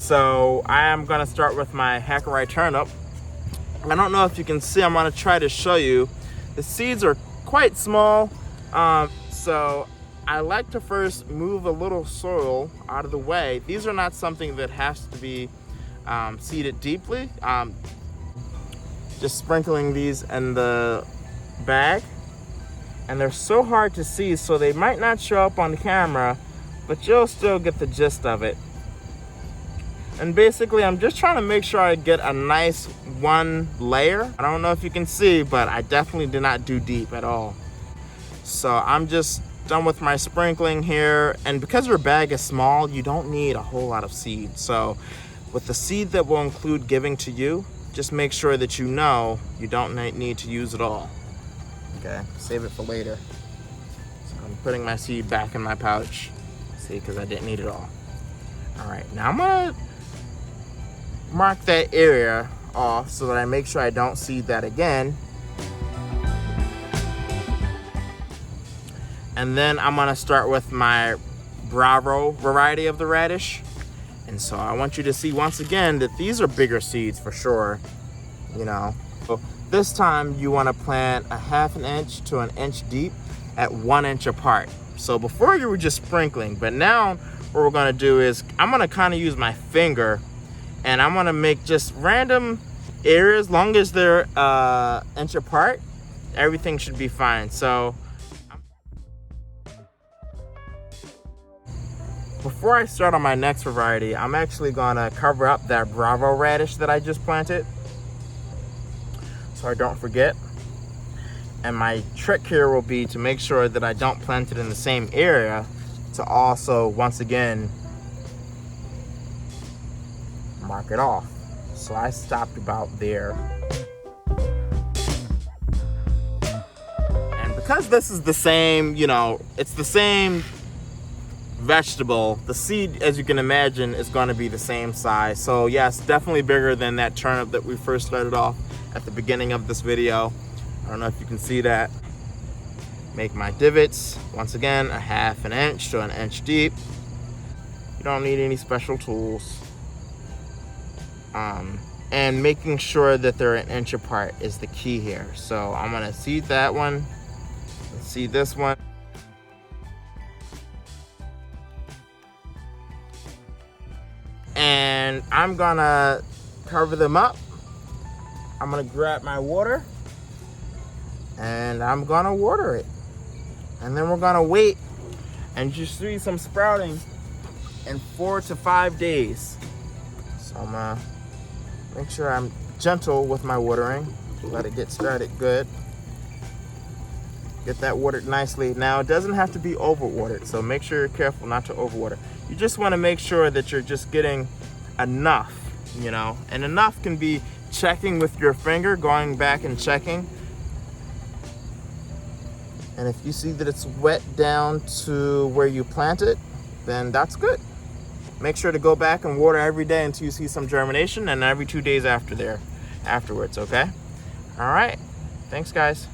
So I am gonna start with my Hakurei turnip. I don't know if you can see, I'm gonna try to show you. The seeds are quite small, so I like to first move a little soil out of the way. These are not something that has to be seeded deeply. Just sprinkling these in the bag, and they're so hard to see, so they might not show up on the camera, but you'll still get the gist of it. And basically, I'm just trying to make sure I get a nice one layer. I don't know if you can see, but I definitely did not do deep at all. So I'm just done with my sprinkling here. And because your bag is small, you don't need a whole lot of seed. So with the seed that we'll include giving to you, just make sure that you know you don't need to use it all. Okay, save it for later. So I'm putting my seed back in my pouch. See, because I didn't need it all. All right, now I'm gonna mark that area off so that I make sure I don't seed that again. And then I'm gonna start with my Bravo variety of the radish. And so I want you to see once again that these are bigger seeds for sure, you know. So this time you wanna plant a 1/2 inch to 1 inch deep at 1 inch apart. So before you were just sprinkling, but now what we're gonna do is I'm gonna kinda use my finger and I'm gonna make just random areas. Long as they're 1 inch apart, everything should be fine. So before I start on my next variety, I'm actually gonna cover up that Bravo radish that I just planted, so I don't forget. And my trick here will be to make sure that I don't plant it in the same area, to also, once again, mark it off. So I stopped about there. And because this is the same, you know, it's the same vegetable, the seed, as you can imagine, is going to be the same size. So yes, definitely bigger than that turnip that we first started off at the beginning of this video. I don't know if you can see that. Make my divots, once again, a 1/2 inch to 1 inch deep. You don't need any special tools. And making sure that they're 1 inch apart is the key here. So I'm gonna seed that one, seed this one. And I'm gonna cover them up. I'm gonna grab my water and I'm gonna water it. And then we're gonna wait and just see some sprouting in 4 to 5 days. So I'm gonna make sure I'm gentle with my watering. Let it get started good. Get that watered nicely. Now it doesn't have to be overwatered, so make sure you're careful not to overwater. You just wanna make sure that you're just getting enough, you know? And enough can be checking with your finger, going back and checking. And if you see that it's wet down to where you planted, then that's good. Make sure to go back and water every day until you see some germination, and every 2 days afterwards, okay? All right, thanks guys.